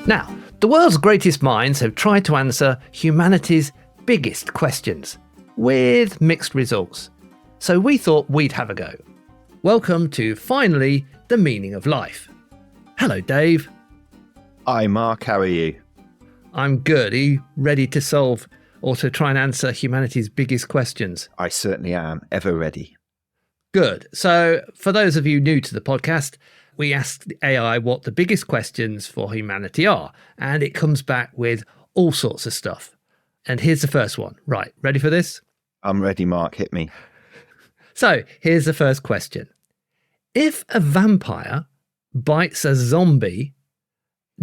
Now, the world's greatest minds have tried to answer humanity's biggest questions, with mixed results. So we thought we'd have a go. Welcome to, finally, the meaning of life. Hello, Dave. Hi, Mark. How are you? I'm good. Are you ready to solve or to try and answer humanity's biggest questions? I certainly am, ever ready. Good. So for those of you new to the podcast, we ask the AI what the biggest questions for humanity are, and it comes back with all sorts of stuff. And here's the first one. Right, ready for this? I'm ready, Mark. Hit me. So here's the first question. If a vampire bites a zombie,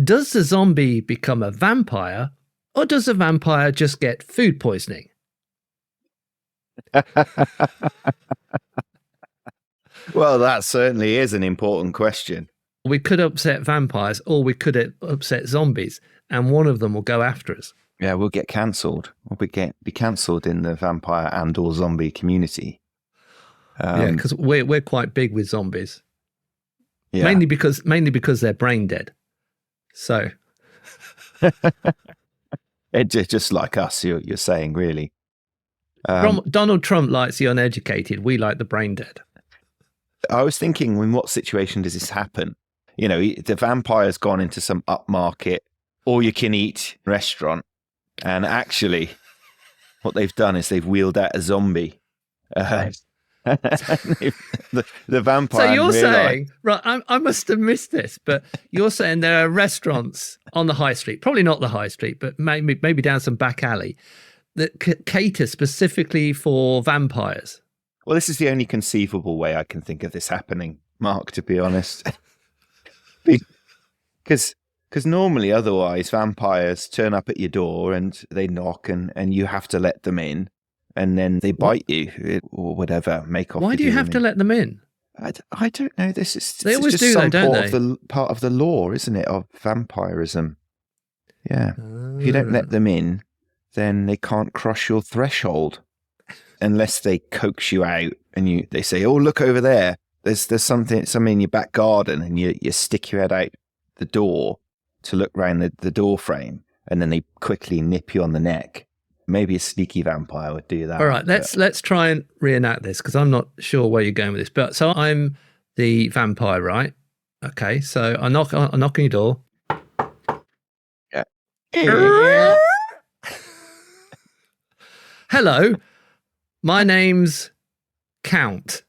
does the zombie become a vampire, or does the vampire just get food poisoning? Well, that certainly is an important question. We could upset vampires, or we could upset zombies, and one of them will go after us. Yeah, we'll get cancelled. We'll be cancelled in the vampire and or zombie community. Yeah, because we're quite big with zombies. Yeah. Mainly because they're brain dead. So It's just like us, you're saying, really. Donald Trump likes the uneducated. We like the brain dead. I was thinking, in what situation does this happen? You know, the vampire's gone into some upmarket, all-you-can-eat restaurant, and actually, what they've done is they've wheeled out a zombie. The vampire. So you're saying, right? I must have missed this, but you're saying there are restaurants on the high street, probably not the high street, but maybe down some back alley, that cater specifically for vampires. Well, this is the only conceivable way I can think of this happening, Mark, to be honest. Because normally, otherwise, vampires turn up at your door and they knock and you have to let them in, and then they bite you or whatever, make off. Why do you have to let them in? I don't know. This is they always just do some that, don't they? part of the law, isn't it, of vampirism? Yeah. If you don't let them in, then they can't cross your threshold. Unless they coax you out and they say, "Oh, look over there. There's something in your back garden," and you stick your head out the door to look round the door frame, and then they quickly nip you on the neck. Maybe a sneaky vampire would do that. All right, let's try and reenact this, because I'm not sure where you're going with this. But so I'm the vampire, right? Okay, so I knock on your door. Yeah. Hello. My name's Count.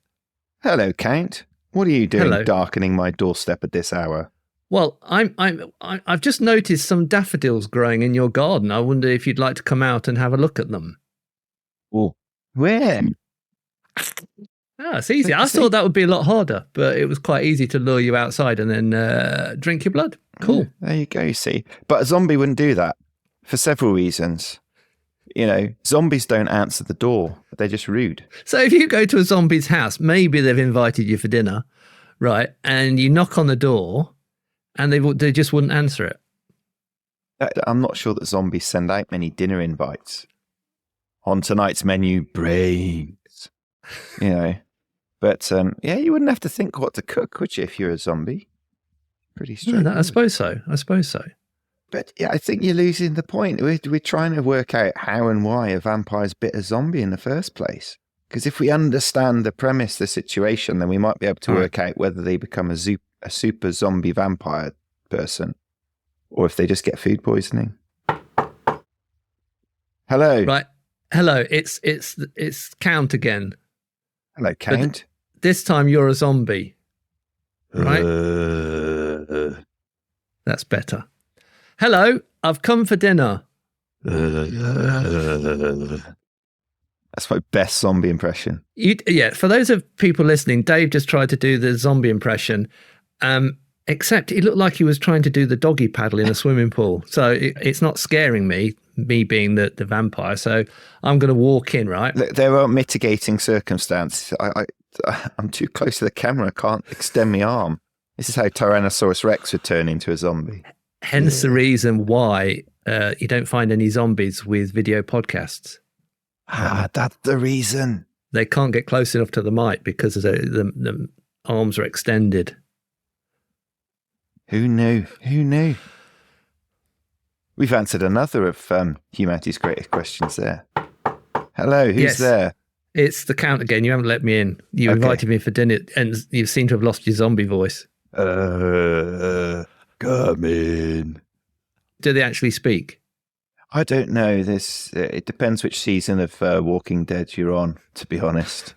Hello, Count. What are you doing, Hello. darkening my doorstep at this hour? Well, I've just noticed some daffodils growing in your garden. I wonder if you'd like to come out and have a look at them. Oh, where? It's easy. I thought that would be a lot harder, but it was quite easy to lure you outside and then drink your blood. Cool. There you go, you see. But a zombie wouldn't do that for several reasons. You know, zombies don't answer the door. They're just rude. So if you go to a zombie's house, maybe they've invited you for dinner, right? And you knock on the door and they just wouldn't answer it. I'm not sure that zombies send out many dinner invites. On tonight's menu, brains. You know. But, yeah, you wouldn't have to think what to cook, would you, if you're a zombie? Pretty straight. I suppose so. But yeah, I think you're losing the point. We're trying to work out how and why a vampire's bit a zombie in the first place. Because if we understand the premise, the situation, then we might be able to work out whether they become a super zombie vampire person, or if they just get food poisoning. Hello. Right. Hello. It's Count again. Hello, Count. But this time you're a zombie. Right? That's better. Hello, I've come for dinner. That's my best zombie impression. For those of people listening, Dave just tried to do the zombie impression, except he looked like he was trying to do the doggy paddle in a swimming pool. So it's not scaring me being the vampire. So I'm going to walk in, right? There are mitigating circumstances. I'm too close to the camera. I can't extend my arm. This is how Tyrannosaurus Rex would turn into a zombie. Hence the reason why you don't find any zombies with video podcasts. That's the reason. They can't get close enough to the mic because the arms are extended. Who knew? Who knew? We've answered another of humanity's greatest questions there. Hello, who's there? It's the Count again. You haven't let me in. You invited me for dinner, and you seem to have lost your zombie voice. Come in. Do they actually speak? I don't know. It depends which season of Walking Dead you're on, to be honest.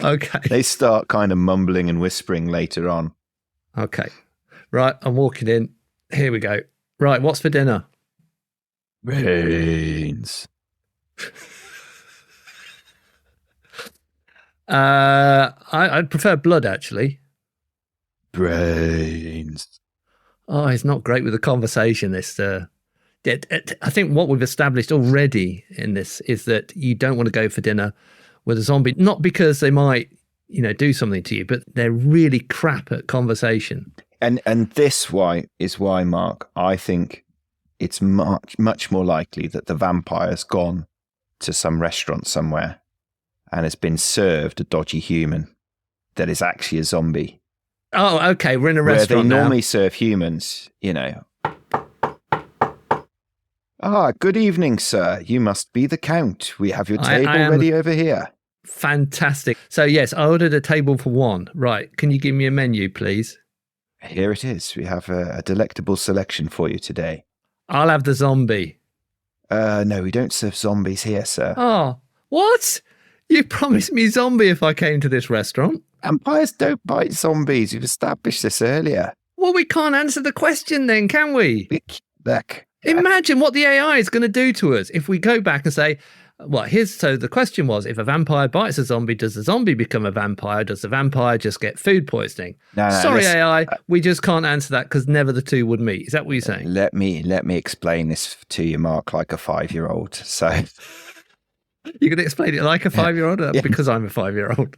Okay. They start kind of mumbling and whispering later on. Okay. Right, I'm walking in. Here we go. Right, what's for dinner? Brains. I'd prefer blood, actually. Brains. Oh, it's not great with the conversation. I think what we've established already in this is that you don't want to go for dinner with a zombie, not because they might, do something to you, but they're really crap at conversation. And this is why, Mark, I think it's much more likely that the vampire's gone to some restaurant somewhere and has been served a dodgy human that is actually a zombie. Oh, okay. We're in a restaurant where they now. normally serve humans, Ah, good evening, sir. You must be the Count. We have your table ready over here. Fantastic. So, yes, I ordered a table for one. Right. Can you give me a menu, please? Here it is. We have a delectable selection for you today. I'll have the zombie. No, we don't serve zombies here, sir. Oh, what? You promised me zombie if I came to this restaurant. Vampires don't bite zombies. You've established this earlier. Well, we can't answer the question then, can we? Look. Imagine what the AI is going to do to us if we go back and say, so the question was, if a vampire bites a zombie, does the zombie become a vampire? Does the vampire just get food poisoning? Sorry, AI, we just can't answer that because never the two would meet. Is that what you're saying? Let me explain this to you, Mark, like a 5-year-old. So you're going to explain it like a 5-year-old? Yeah. Because I'm a 5-year-old.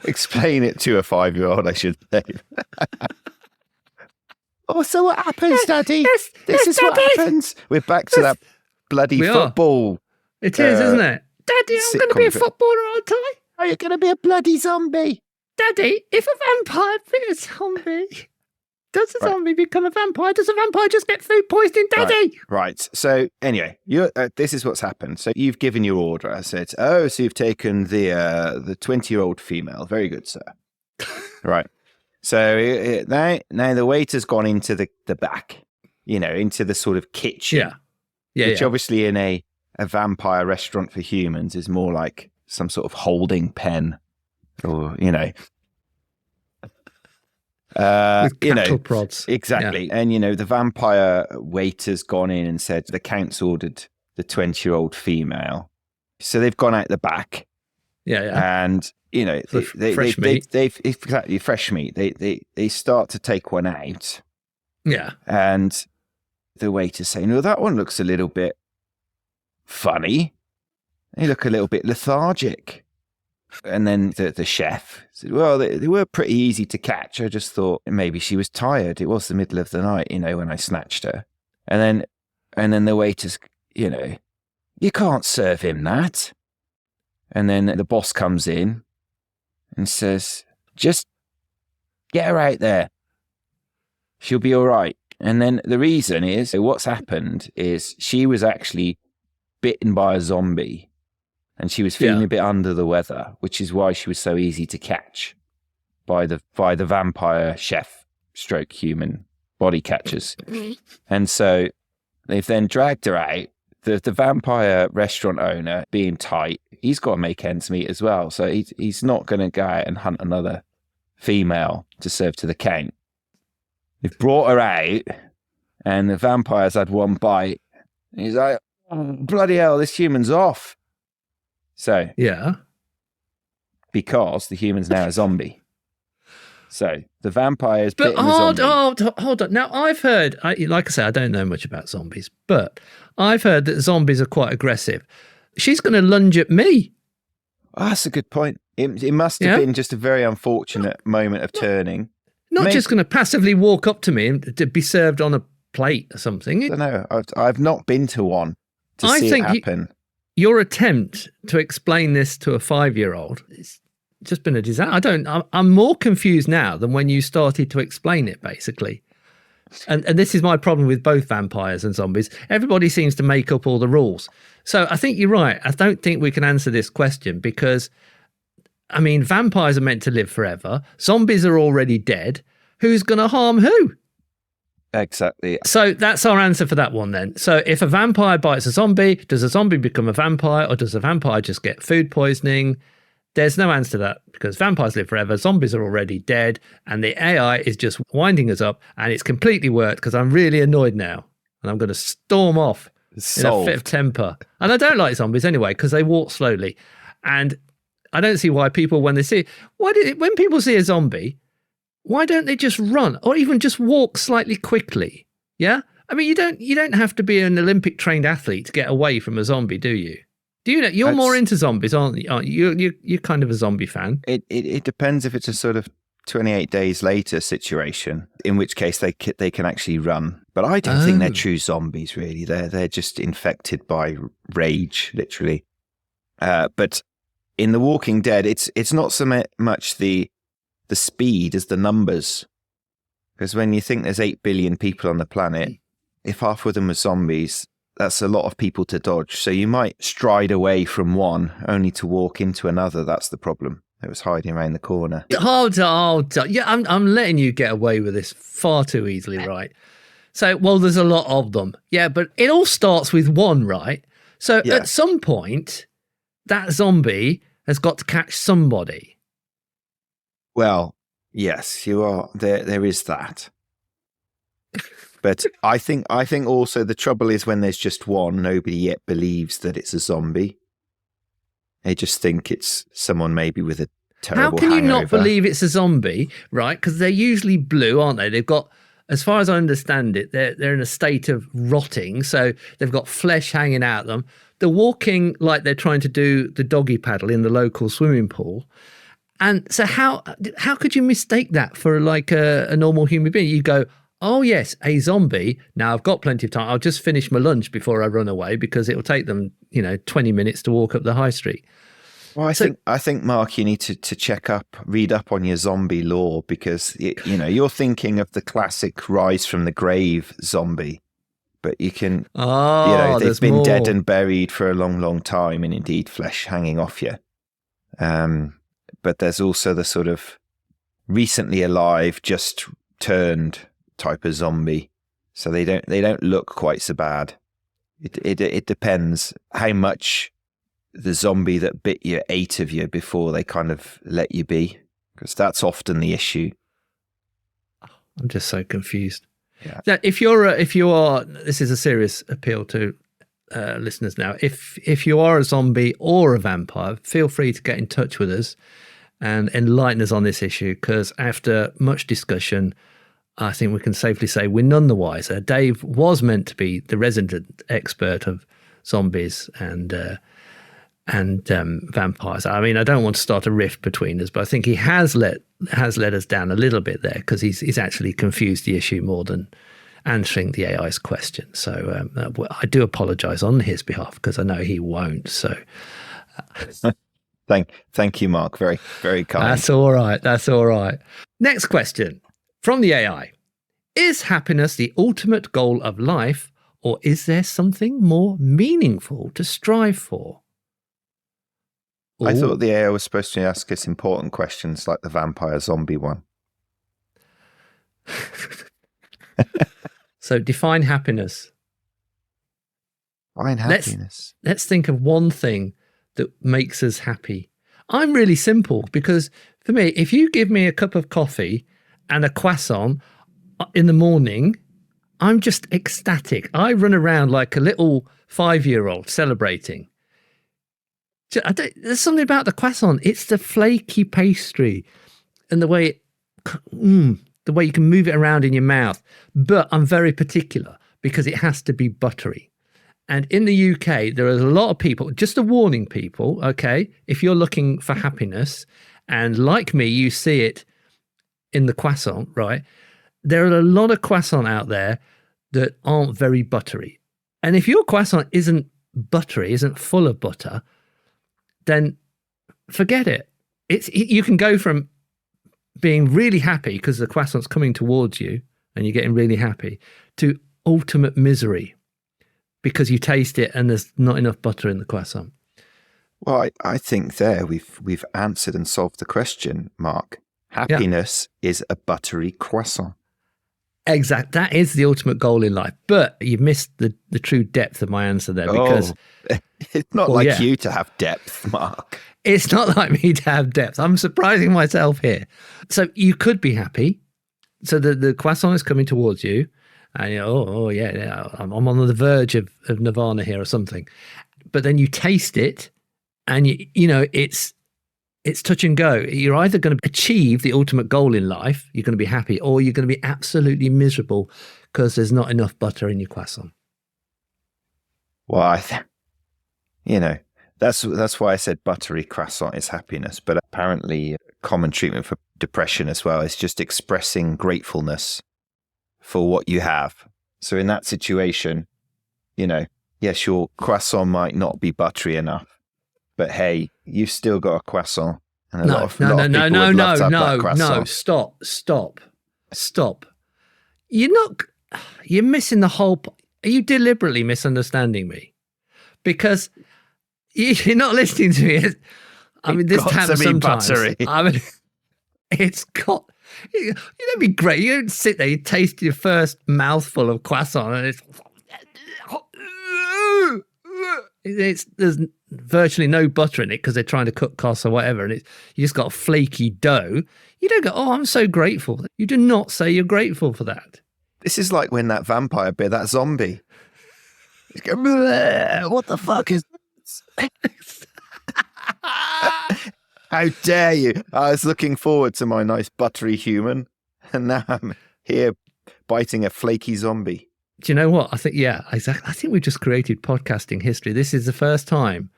Explain it to a 5-year-old, I should say. Oh, so what happens, Daddy? This is Daddy. What happens. We're back to that bloody football. It is, isn't it? Daddy, I'm going to be a footballer, aren't I? Are you going to be a bloody zombie? Daddy, if a vampire becomes a zombie, does a zombie become a vampire? Does a vampire just get food poisoning, Daddy? Right. So anyway, this is what's happened. So you've given your order. I said, so you've taken the 20-year-old female. Very good, sir. Right. So now the waiter's gone into the back, into the sort of kitchen. Yeah. Which obviously in a vampire restaurant for humans is more like some sort of holding pen or, with cattle prods. Exactly. Yeah. And, the vampire waiter's gone in and said the Count's ordered the 20-year-old female. So they've gone out the back. Yeah. And, fresh meat. Exactly, fresh meat. They start to take one out. Yeah. And the waiter's saying, well, that one looks a little bit funny. They look a little bit lethargic. And then the chef said, well, they were pretty easy to catch. I just thought maybe she was tired. It was the middle of the night, when I snatched her. And then the waiter's, you can't serve him that. And then the boss comes in and says, just get her out there. She'll be all right. And then the reason is, what's happened is she was actually bitten by a zombie and she was feeling a bit under the weather, which is why she was so easy to catch by the vampire chef stroke human body catchers. And so they've then dragged her out. The vampire restaurant owner, being tight, he's got to make ends meet as well. So he's not going to go out and hunt another female to serve to the Count. They've brought her out, and the vampire's had one bite. He's like, oh, bloody hell, this human's off. So, because the human's now a zombie. So the vampire's bitten the zombie. Hold on. Now, I've heard, like I say, I don't know much about zombies, but I've heard that zombies are quite aggressive. She's going to lunge at me. Oh, that's a good point. It must have been just a very unfortunate moment of turning. Not just going to passively walk up to me and to be served on a plate or something. I don't know. I've not been to one to see it happen. Your attempt to explain this to a 5-year-old is just been a disaster. I'm more confused now than when you started to explain it, basically. And this is my problem with both vampires and zombies. Everybody seems to make up all the rules. So I think you're right. I don't think we can answer this question because, I mean, vampires are meant to live forever. Zombies are already dead. Who's going to harm who? Exactly. So that's our answer for that one then. So if a vampire bites a zombie, does a zombie become a vampire or does a vampire just get food poisoning? There's no answer to that because vampires live forever, zombies are already dead, and the AI is just winding us up, and it's completely worked because I'm really annoyed now, and I'm going to storm off in a fit of temper. And I don't like zombies anyway because they walk slowly, and I don't see why people, when when people see a zombie, why don't they just run or even just walk slightly quickly? Yeah, I mean, you don't have to be an Olympic trained athlete to get away from a zombie, do you? Do you know you're more into zombies, aren't you? You're kind of a zombie fan. It depends if it's a sort of 28 days later situation, in which case they can actually run. But I don't think they're true zombies, really. They're just infected by rage, literally. But in The Walking Dead, it's not so much the speed as the numbers. Because when you think there's 8 billion people on the planet, if half of them are zombies, that's a lot of people to dodge. So you might stride away from one only to walk into another. That's the problem. It was hiding around the corner. Hold on. Yeah, I'm letting you get away with this far too easily, right? So, well, there's a lot of them. Yeah, but it all starts with one, right? So at some point, that zombie has got to catch somebody. Well, yes, you are. There is that. But I think also the trouble is when there's just one, nobody yet believes that it's a zombie. They just think it's someone maybe with a terrible hangover. How can you not believe it's a zombie, right? Because they're usually blue, aren't they? They've got, as far as I understand it, they're in a state of rotting. So they've got flesh hanging out of them. They're walking like they're trying to do the doggy paddle in the local swimming pool. And so how could you mistake that for like a normal human being? You go, oh, yes, a zombie. Now, I've got plenty of time. I'll just finish my lunch before I run away because it will take them, 20 minutes to walk up the high street. Well, I think, Mark, you need to read up on your zombie lore because, you're thinking of the classic rise from the grave zombie. But you can, they've been more dead and buried for a long, long time and indeed flesh hanging off you. But there's also the sort of recently alive, just turned type of zombie, so they don't look quite so bad. It depends how much the zombie that bit you ate of you before they kind of let you be, because that's often the issue. I'm just so confused. Yeah. Now, if you are, this is a serious appeal to listeners now. If you are a zombie or a vampire, feel free to get in touch with us and enlighten us on this issue, because after much discussion, I think we can safely say we're none the wiser. Dave was meant to be the resident expert of zombies and vampires. I mean, I don't want to start a rift between us, but I think he has let us down a little bit there because he's actually confused the issue more than answering the AI's question. So I do apologise on his behalf because I know he won't. So thank you, Mark. Very, very kind. That's all right. That's all right. Next question. From the AI, is happiness the ultimate goal of life, or is there something more meaningful to strive for? Ooh. I thought the AI was supposed to ask us important questions like the vampire zombie one. So define happiness. Define happiness. Let's think of one thing that makes us happy. I'm really simple because for me, if you give me a cup of coffee and a croissant in the morning, I'm just ecstatic. I run around like a little 5-year-old celebrating. There's something about the croissant. It's the flaky pastry and the way you can move it around in your mouth. But I'm very particular because it has to be buttery. And in the UK, there are a lot of people, just a warning people, okay, if you're looking for happiness and like me, you see it in the croissant, right? There are a lot of croissant out there that aren't very buttery. And if your croissant isn't buttery, isn't full of butter, then forget it. You can go from being really happy because the croissant's coming towards you and you're getting really happy, to ultimate misery because you taste it and there's not enough butter in the croissant? Well, I think there we've answered and solved the question, Mark. Happiness is a buttery croissant. Exact. That is the ultimate goal in life. But you've missed the true depth of my answer there, because it's not you to have depth, Mark. It's not like me to have depth. I'm surprising myself here. So you could be happy. So the croissant is coming towards you, and I'm on the verge of nirvana here or something. But then you taste it, and it's touch and go. You're either going to achieve the ultimate goal in life, you're going to be happy, or you're going to be absolutely miserable because there's not enough butter in your croissant. Well, that's why I said buttery croissant is happiness. But apparently common treatment for depression as well is just expressing gratefulness for what you have. So in that situation, yes, your croissant might not be buttery enough, but hey, you've still got a croissant. And a lot of people would love to have that croissant. Stop. You're missing the whole. Are you deliberately misunderstanding me? Because you're not listening to me. I mean, this happens sometimes. Buttery. I mean, it's got. That'd be great. You don't sit there, you taste your first mouthful of croissant, and there's virtually no butter in it because they're trying to cut costs or whatever, and you just got a flaky dough. You don't go, "Oh, I'm so grateful." You do not say you're grateful for that. This is like when that vampire bit, that zombie. He's going, what the fuck is this? How dare you? I was looking forward to my nice buttery human, and now I'm here biting a flaky zombie. Do you know what? I think, exactly. I think we've just created podcasting history. This is the first time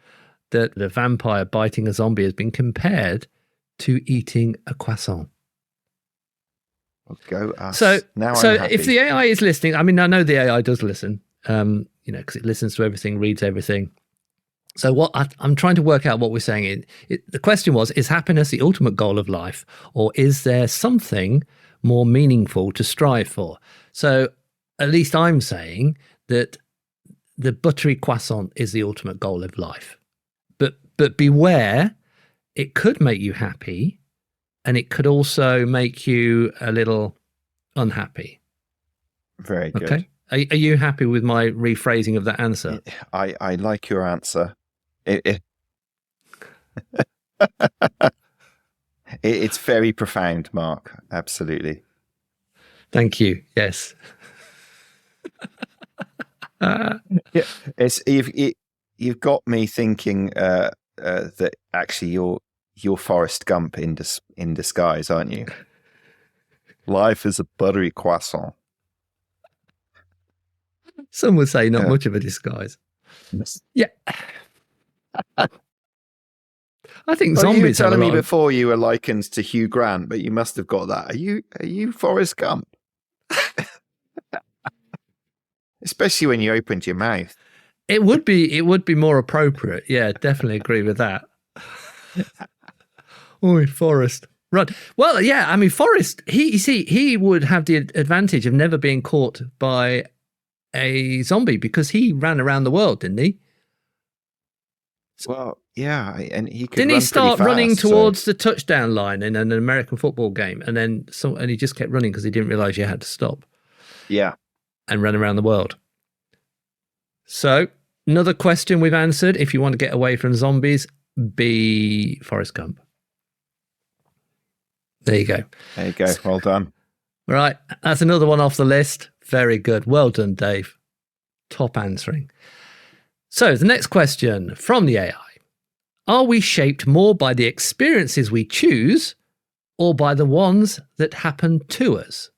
that the vampire biting a zombie has been compared to eating a croissant. Well, go us. So I'm happy. If the AI is listening, I mean, I know the AI does listen, because it listens to everything, reads everything. So what I'm trying to work out what we're saying. The question was, is happiness the ultimate goal of life, or is there something more meaningful to strive for? So at least I'm saying that the buttery croissant is the ultimate goal of life. But beware, it could make you happy, and it could also make you a little unhappy. Very good. Okay. Are you happy with my rephrasing of that answer? I like your answer. It's very profound, Mark. Absolutely. Thank you. Yes. You've got me thinking that actually you're Forrest Gump in disguise, aren't you? Life is a buttery croissant. Some would say not much of a disguise. Yeah. I think zombies. You were telling me before you were likened to Hugh Grant, but you must have got that. Are you Forrest Gump? Especially when you opened your mouth. It would be more appropriate. Yeah, definitely agree with that. Oh, Forrest. Right. Well, yeah, I mean, Forrest, he would have the advantage of never being caught by a zombie because he ran around the world, didn't he? Well, yeah, and he could. Didn't he start running towards the touchdown line in an American football game, and then and he just kept running because he didn't realize you had to stop. Yeah, and ran around the world. So another question we've answered: if you want to get away from zombies, be Forrest Gump. There you go. There you go. Well done. Right, that's another one off the list. Very good. Well done, Dave. Top answering. So the next question from the AI. Are we shaped more by the experiences we choose or by the ones that happen to us?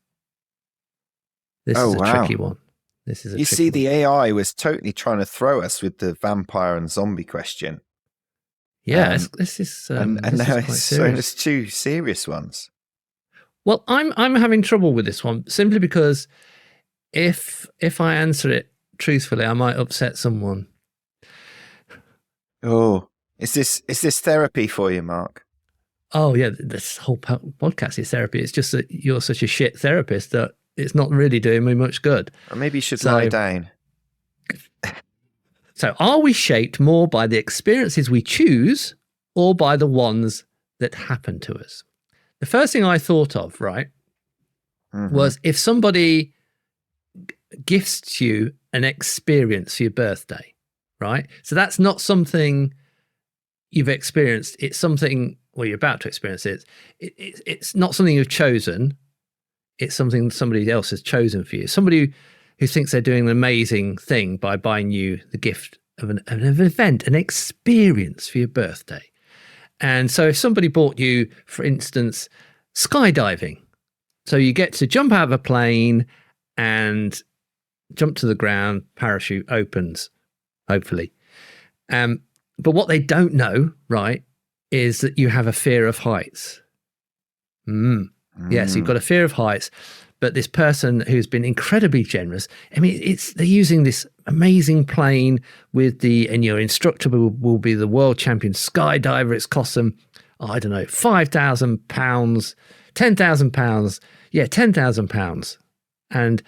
This is a tricky one. You see, the AI was totally trying to throw us with the vampire and zombie question. Yeah, this is quite serious. It's two serious ones. Well, I'm having trouble with this one simply because if I answer it truthfully, I might upset someone. Oh, is this therapy for you, Mark? Oh yeah, this whole podcast is therapy. It's just that you're such a shit therapist that it's not really doing me much good. Or maybe you should lie down. So are we shaped more by the experiences we choose or by the ones that happen to us? The first thing I thought of, right, was if somebody gifts you an experience for your birthday, right? So that's not something you've experienced. It's something, well, you're about to experience it. It's not something you've chosen. It's something somebody else has chosen for you. Somebody who thinks they're doing an amazing thing by buying you the gift of an event, an experience for your birthday. And so if somebody bought you, for instance, skydiving, so you get to jump out of a plane and jump to the ground, parachute opens, hopefully. But what they don't know, right, is that you have a fear of heights. Yes, you've got a fear of heights. But this person who's been incredibly generous, I mean, they're using this amazing plane and your instructor will be the world champion skydiver. It's cost them, I don't know, £5,000, £10,000. Yeah, £10,000. And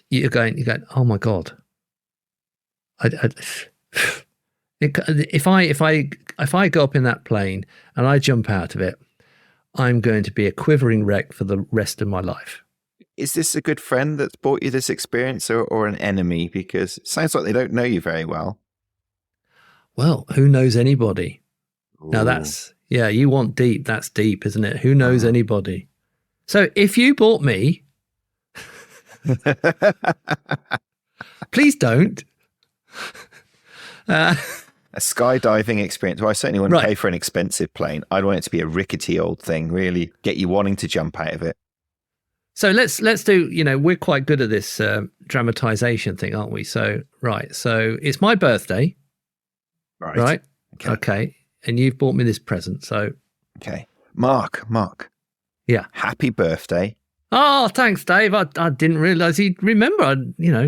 you're going, oh my God. If I go up in that plane and I jump out of it, I'm going to be a quivering wreck for the rest of my life. Is this a good friend that's bought you this experience or an enemy? Because it sounds like they don't know you very well. Well, who knows anybody? Ooh. Now you want deep. That's deep, isn't it? Who knows anybody? So if you bought me, please don't. A skydiving experience. Well, I certainly wouldn't pay for an expensive plane. I'd want it to be a rickety old thing, really get you wanting to jump out of it. So let's do, we're quite good at this dramatization thing, aren't we? So it's my birthday. Right? Okay. And you've bought me this present. So. Okay. Mark. Yeah. Happy birthday. Oh, thanks, Dave. I didn't realize he'd remember. I,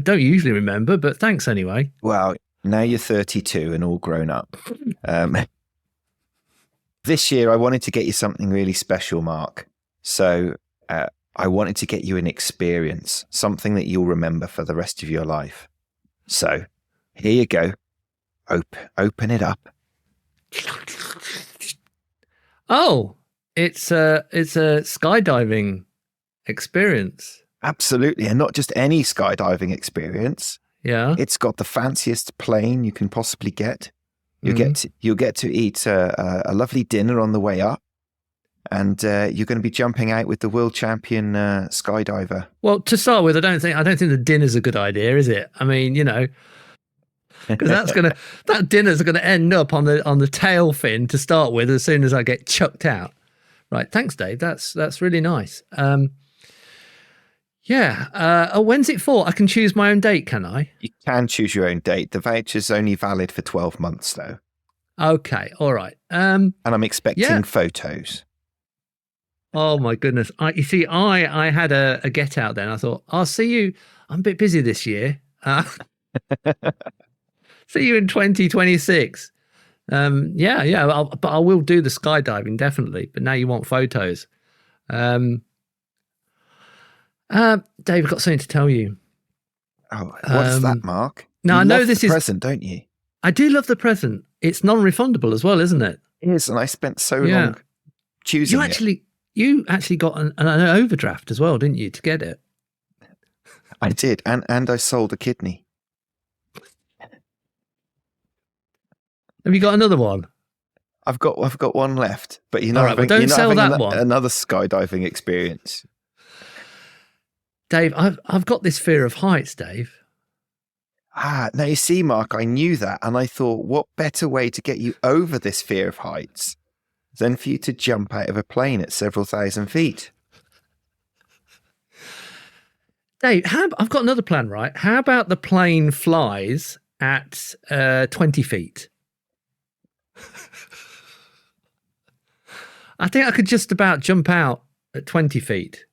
don't usually remember, but thanks anyway. Well, now you're 32 and all grown up. This year, I wanted to get you something really special, Mark. So I wanted to get you an experience, something that you'll remember for the rest of your life. So here you go. Open it up. Oh, it's a skydiving experience. Absolutely. And not just any skydiving experience. Yeah. It's got the fanciest plane you can possibly get. You'll get to eat a lovely dinner on the way up. And you're going to be jumping out with the world champion skydiver. Well, to start with, I don't think the dinner's a good idea, is it? I mean, because that dinner's going to end up on the tail fin to start with as soon as I get chucked out. Right, thanks, Dave. That's really nice. When's it for? I can choose my own date, can I? You can choose your own date. The voucher's only valid for 12 months, though. Okay, all right. And I'm expecting photos. Oh my goodness! I had a get out then. I thought I'll see you. I'm a bit busy this year. See you in 2026. But I will do the skydiving definitely. But now you want photos. Dave, I've got something to tell you. Oh, what's that, Mark? Now I know this is present, don't you? I do love the present. It's non-refundable as well, isn't it? It is, and I spent so long choosing it. You actually got an overdraft as well, didn't you, to get it? I did, and I sold a kidney. Have you got another one? I've got one left, but don't sell that one. Another skydiving experience. Dave, I've got this fear of heights, Dave. Now you see, Mark, I knew that, and I thought, what better way to get you over this fear of heights than for you to jump out of a plane at several thousand feet? Dave, I've got another plan, right? How about the plane flies at 20 feet? I think I could just about jump out at 20 feet.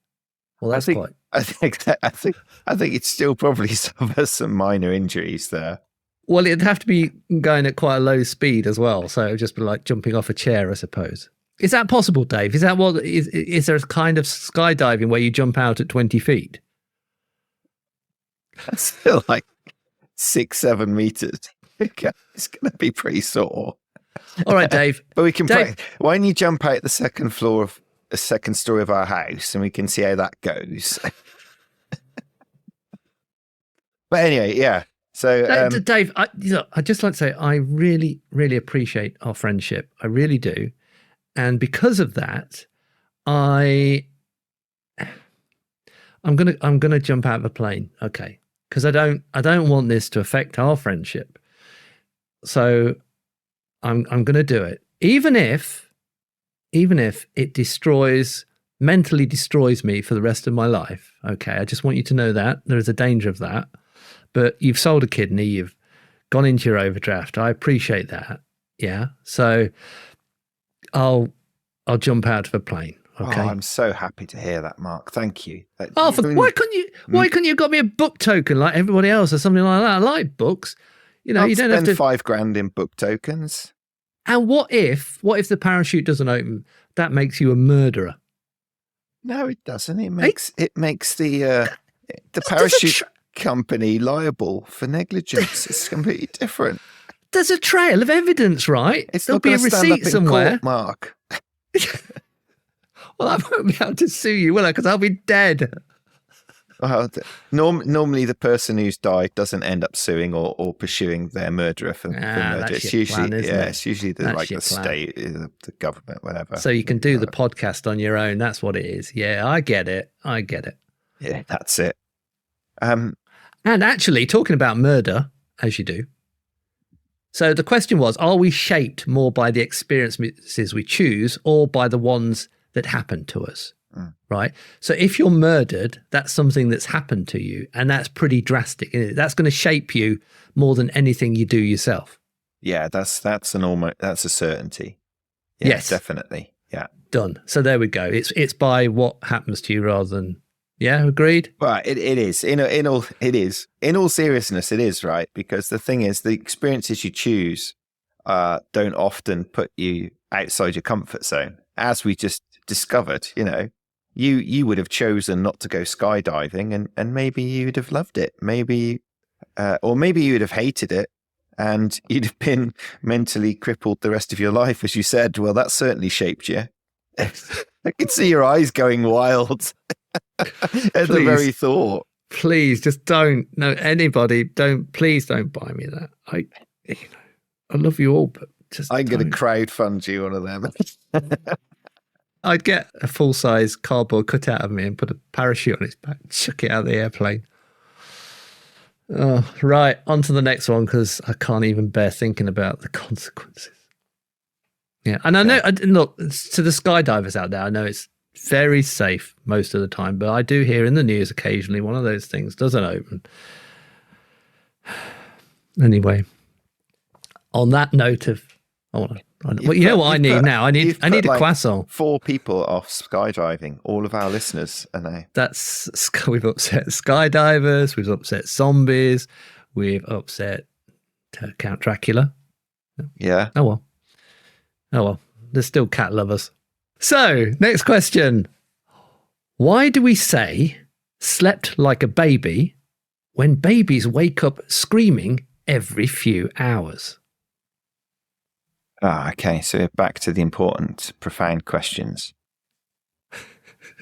Well, that's quite. I think it's still probably suffer some minor injuries there. Well, it'd have to be going at quite a low speed as well, so it'd just be like jumping off a chair, I suppose. Is that possible, Dave? Is that is there a kind of skydiving where you jump out at 20 feet? That's still like 6-7 meters. It's going to be pretty sore. All right, Dave. But we can Dave. Why don't you jump out the second story of our house and we can see how that goes. But anyway, yeah. So Dave, I'd just like to say I really, really appreciate our friendship. I really do. And because of that, I'm gonna jump out of a plane, okay? Because I don't want this to affect our friendship. So I'm gonna do it, even if it mentally destroys me for the rest of my life. Okay, I just want you to know that there is a danger of that. But you've sold a kidney, you've gone into your overdraft. I appreciate that. Yeah. So I'll jump out of a plane. Okay. Oh, I'm so happy to hear that, Mark. Thank you. Why couldn't you have got me a book token like everybody else or something like that? I like books. You don't have to spend $5,000 in book tokens. And what if the parachute doesn't open? That makes you a murderer. No, it doesn't. It makes the parachute company liable for negligence. It's completely different. There's a trail of evidence, right? There'll be a receipt somewhere. Court, Mark. Well, I won't be able to sue you, will I? Because I'll be dead. Well, normally the person who's died doesn't end up suing or pursuing their murderer for murder. It's usually it's usually the state, the government, whatever. So you can do the podcast on your own. That's what it is. Yeah, I get it. Yeah, that's it. And actually, talking about murder, as you do. So the question was, are we shaped more by the experiences we choose or by the ones that happen to us? Right? So if you're murdered, that's something that's happened to you. And that's pretty drastic, isn't it? That's going to shape you more than anything you do yourself. Yeah, that's a certainty. Yeah, yes, definitely. Yeah. Done. So there we go. It's by what happens to you rather than... Yeah, agreed. Well, it is. In all seriousness, it is, right? Because the thing is, the experiences you choose don't often put you outside your comfort zone. As we just discovered, you would have chosen not to go skydiving, and maybe you'd have loved it. Maybe you'd have hated it, and you'd have been mentally crippled the rest of your life, as you said. Well, that certainly shaped you. I can see your eyes going wild. At the very thought. Please, just don't. No, anybody, please don't buy me that. I love you all, but just I'm going to crowdfund you one of them. I'd get a full-size cardboard cutout of me and put a parachute on its back, chuck it out of the airplane. Oh, right, on to the next one, because I can't even bear thinking about the consequences. Yeah, and I know, look, to the skydivers out there, I know it's very safe most of the time, but I do hear in the news occasionally one of those things doesn't open. You know what I need now? I need a croissant. 4 people off skydiving. All of our listeners are now. We've upset skydivers. We've upset zombies. We've upset Count Dracula. Yeah. Oh well. There's still cat lovers. So, next question. Why do we say slept like a baby when babies wake up screaming every few hours? Okay. So we're back to the important, profound questions.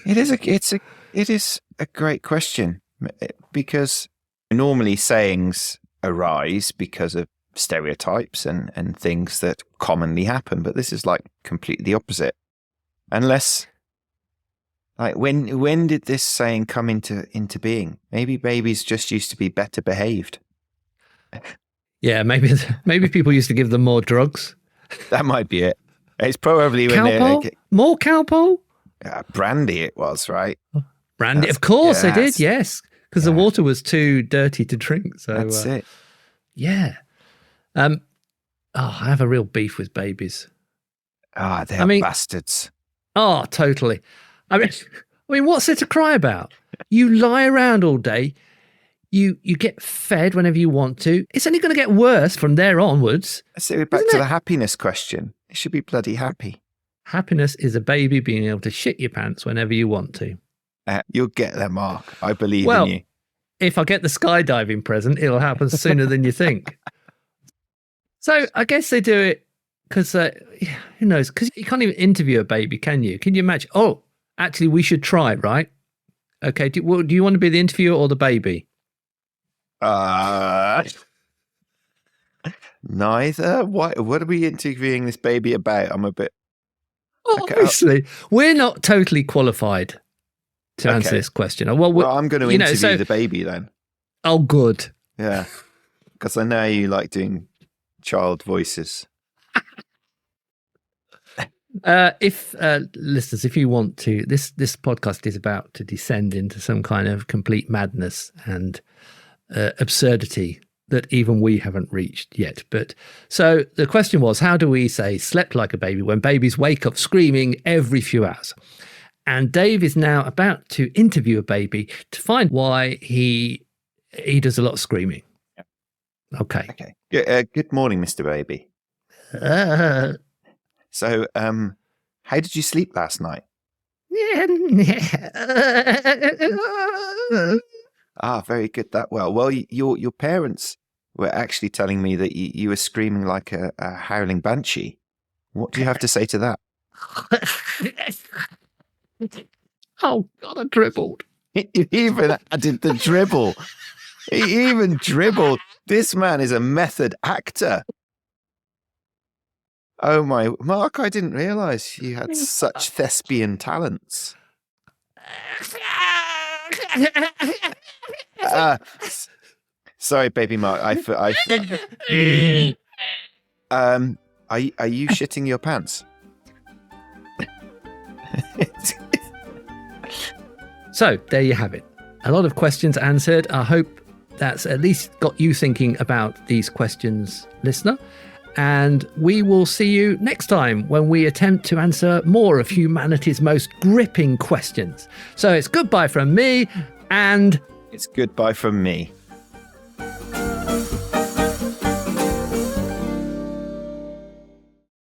It is a great question, because normally sayings arise because of stereotypes and things that commonly happen, but this is like completely the opposite. Unless, like, when did this saying come into being? Maybe babies just used to be better behaved. Yeah, maybe people used to give them more drugs. That might be it. It's probably when more Calpol. Brandy. It was, right. Brandy, of course they did. Yes, because the water was too dirty to drink. So that's it. Yeah. I have a real beef with babies. They're bastards. Oh, totally. I mean, what's there to cry about? You lie around all day. You get fed whenever you want to. It's only going to get worse from there onwards. So we're back to the happiness question. It should be bloody happy. Happiness is a baby being able to shit your pants whenever you want to. You'll get there, Mark. I believe in you. if I get the skydiving present, it'll happen sooner than you think. So I guess they do it because, who knows? Because you can't even interview a baby, can you? Can you imagine? Oh, actually, we should try, right? Okay. Do you want to be the interviewer or the baby? Neither. What are we interviewing this baby about? I'm a bit... Obviously, we're not totally qualified to answer this question. Well, I'm going to interview the baby then. Oh, good. Yeah, because I know you like doing child voices. If listeners, if you want to, this podcast is about to descend into some kind of complete madness and absurdity that even we haven't reached yet. But so the question was, how do we say slept like a baby when babies wake up screaming every few hours? And Dave is now about to interview a baby to find why he does a lot of screaming. Okay. Yeah, good morning, Mr. Baby. So, how did you sleep last night? Very good. Well, your parents were actually telling me that you were screaming like a howling banshee. What do you have to say to that? Oh, God, I dribbled. He even added the dribble. He even dribbled. This man is a method actor. Oh my, Mark, I didn't realize you had such thespian talents. Sorry, baby Mark. Are you shitting your pants? So there you have it. A lot of questions answered. I hope that's at least got you thinking about these questions, listener. And we will see you next time when we attempt to answer more of humanity's most gripping questions. So it's goodbye from me, and it's goodbye from me.